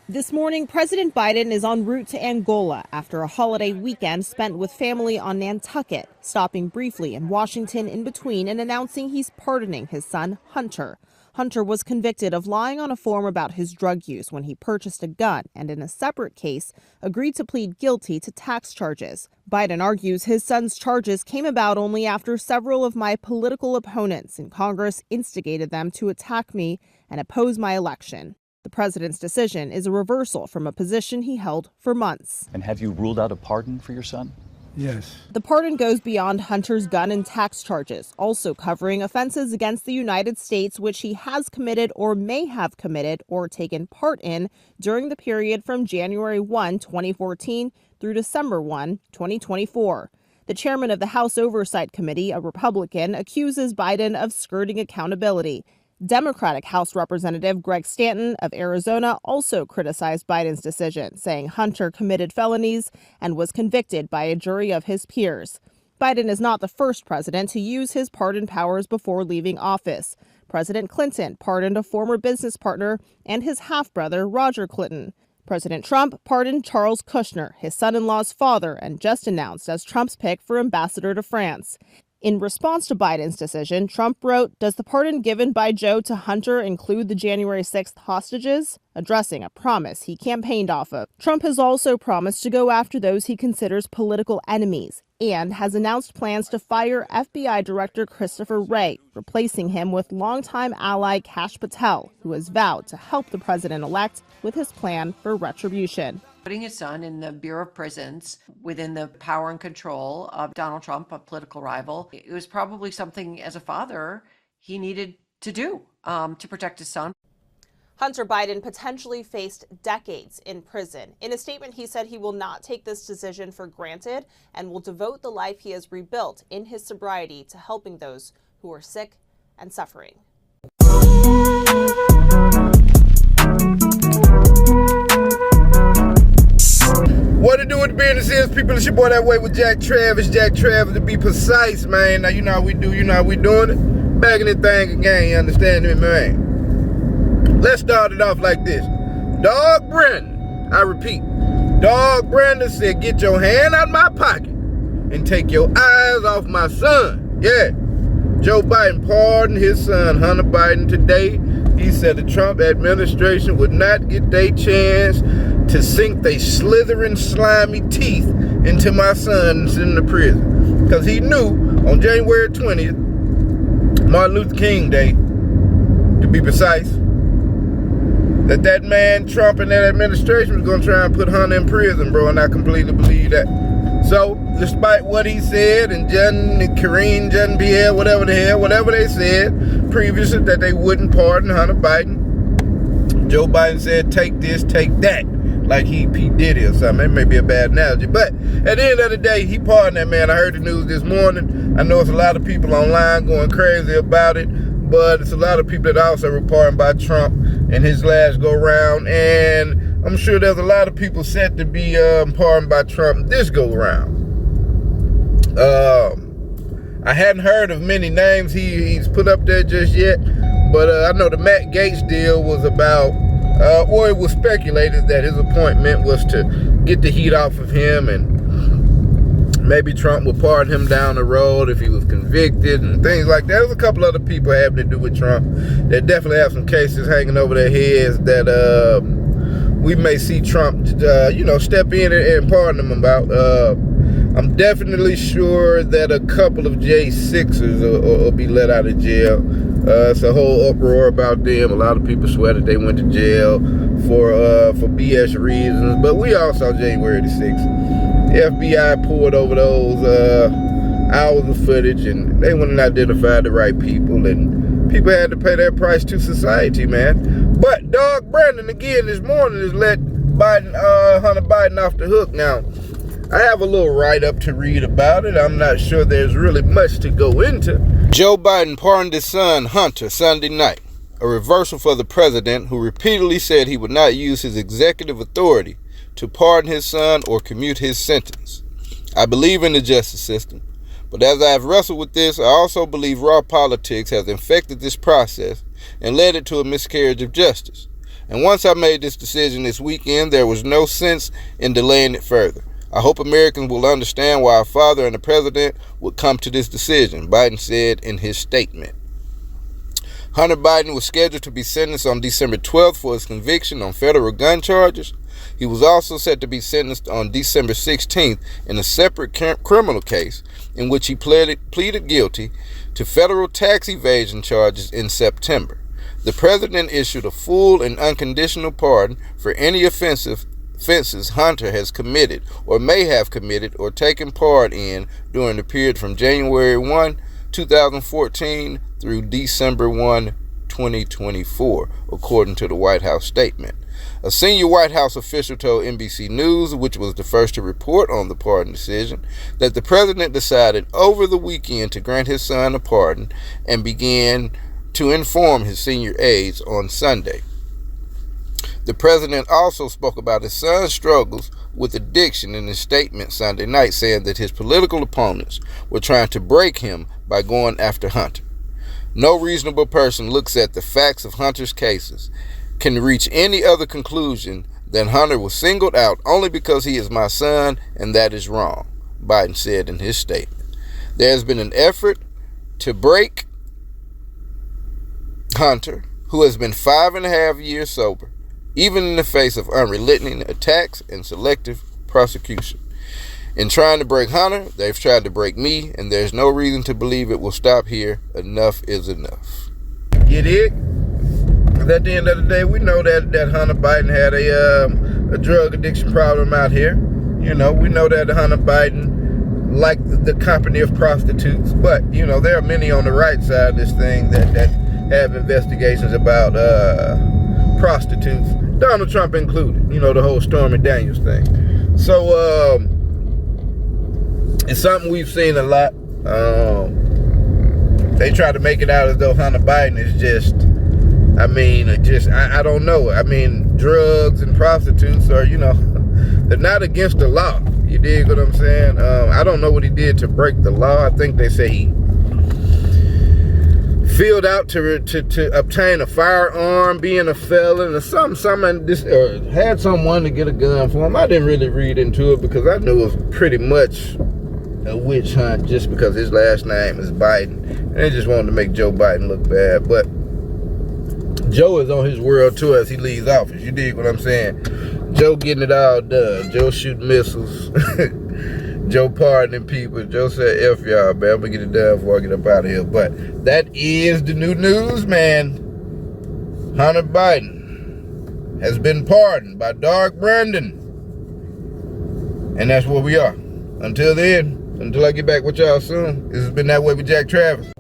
This morning, President Biden is en route to Angola after a holiday weekend spent with family on Nantucket, stopping briefly in Washington in between and announcing he's pardoning his son, Hunter. Hunter was convicted of lying on a form about his drug use when he purchased a gun and, in a separate case, agreed to plead guilty to tax charges. Biden argues his son's charges came about only after several of my political opponents in Congress instigated them to attack me and oppose my election. The president's decision is a reversal from a position he held for months. And have you ruled out a pardon for your son? Yes. The pardon goes beyond Hunter's gun and tax charges, also covering offenses against the United States which he has committed or may have committed or taken part in during the period from January 1, 2014 through December 1, 2024. The chairman of the House Oversight Committee, a Republican, accuses Biden of skirting accountability. Democratic House Representative Greg Stanton of Arizona also criticized Biden's decision, saying Hunter committed felonies and was convicted by a jury of his peers. Biden is not the first president to use his pardon powers before leaving office. President Clinton pardoned a former business partner and his half-brother, Roger Clinton. President Trump pardoned Charles Kushner, his son-in-law's father, and just announced as Trump's pick for ambassador to France. In response to Biden's decision, Trump wrote, "Does the pardon given by Joe to Hunter include the January 6th hostages?" addressing a promise he campaigned off of. Trump has also promised to go after those he considers political enemies and has announced plans to fire FBI Director Christopher Wray, replacing him with longtime ally Kash Patel, who has vowed to help the president-elect with his plan for retribution. Putting his son in the Bureau of Prisons within the power and control of Donald Trump, a political rival, it was probably something as a father he needed to do to protect his son. Hunter Biden potentially faced decades in prison. In a statement, he said he will not take this decision for granted and will devote the life he has rebuilt in his sobriety to helping those who are sick and suffering. What it do with the business is, people, it's your boy That Way with Jack Travis to be precise, man. Now, you know how we do, you know how we doing it. Bagging this thing again, you understand me, man? Let's start it off like this. Dog Brandon, I repeat, Dog Brandon said, "Get your hand out my pocket and take your eyes off my son." Yeah. Joe Biden pardoned his son, Hunter Biden, today. He said the Trump administration would not get their chance to sink their slithering, slimy teeth into my son and send him to prison. Because he knew on January 20th, Martin Luther King Day, to be precise, that man, Trump, and that administration was going to try and put Hunter in prison, bro, and I completely believe that. So, despite what he said, and Karine Jean-Pierre, whatever they said previously, that they wouldn't pardon Hunter Biden, Joe Biden said, take this, take that, like he did it or something. It may be a bad analogy, but at the end of the day, he pardoned that man. I heard the news this morning. I know it's a lot of people online going crazy about it, but it's a lot of people that also were pardoned by Trump in his last go-round, and I'm sure there's a lot of people set to be pardoned by Trump this go-round. I hadn't heard of many names he's put up there just yet, but I know the Matt Gaetz deal was about, or it was speculated that his appointment was to get the heat off of him, and maybe Trump would pardon him down the road if he was convicted and things like that. There's a couple other people having to do with Trump that definitely have some cases hanging over their heads that we may see Trump, step in and pardon them about. I'm definitely sure that a couple of J6ers will be let out of jail. It's a whole uproar about them. A lot of people swear that they went to jail for BS reasons, but we all saw January the 6th. The FBI poured over those hours of footage, and they wouldn't identify the right people, and people had to pay their price to society, man. But Dog Brandon, again, this morning has let Hunter Biden off the hook. Now, I have a little write-up to read about it. I'm not sure there's really much to go into. Joe Biden pardoned his son, Hunter, Sunday night. A reversal for the president, who repeatedly said he would not use his executive authority to pardon his son or commute his sentence. I believe in the justice system, but as I have wrestled with this, I also believe raw politics has infected this process and led it to a miscarriage of justice. And once I made this decision this weekend, there was no sense in delaying it further. I hope Americans will understand why our father and the president would come to this decision, Biden said in his statement. Hunter Biden was scheduled to be sentenced on December 12th for his conviction on federal gun charges. He was also set to be sentenced on December 16th in a separate criminal case in which he pleaded guilty to federal tax evasion charges in September. The president issued a full and unconditional pardon for any offenses Hunter has committed or may have committed or taken part in during the period from January 1, 2014 through December 1, 2024, according to the White House statement. A senior White House official told NBC News, which was the first to report on the pardon decision, that the president decided over the weekend to grant his son a pardon and began to inform his senior aides on Sunday. The president also spoke about his son's struggles with addiction in his statement Sunday night, saying that his political opponents were trying to break him by going after Hunter. No reasonable person looks at the facts of Hunter's cases can reach any other conclusion than Hunter was singled out only because he is my son, and that is wrong, Biden said in his statement. There has been an effort to break Hunter, who has been 5.5 years sober, even in the face of unrelenting attacks and selective prosecution. In trying to break Hunter, they've tried to break me, and there's no reason to believe it will stop here. Enough is enough. You dig? At the end of the day, we know that Hunter Biden had a drug addiction problem out here. You know, we know that Hunter Biden liked the company of prostitutes, but, you know, there are many on the right side of this thing that have investigations about prostitutes, Donald Trump included, you know, the whole Stormy Daniels thing. So it's something we've seen a lot. They try to make it out as though Hunter Biden is just, I don't know. I mean, drugs and prostitutes are, you know, they're not against the law. You dig what I'm saying? I don't know what he did to break the law. I think they say he filled out to obtain a firearm, being a felon, or had someone to get a gun for him. I didn't really read into it because I knew it was pretty much a witch hunt just because his last name is Biden. And they just wanted to make Joe Biden look bad. But Joe is on his world tour as he leaves office. You dig what I'm saying? Joe getting it all done. Joe shooting missiles. Joe pardoning people. Joe said, F y'all, man. I'm going to get it done before I get up out of here. But that is the new news, man. Hunter Biden has been pardoned by Dark Brandon. And that's where we are. Until then, until I get back with y'all soon, this has been That Way with Jack Travis.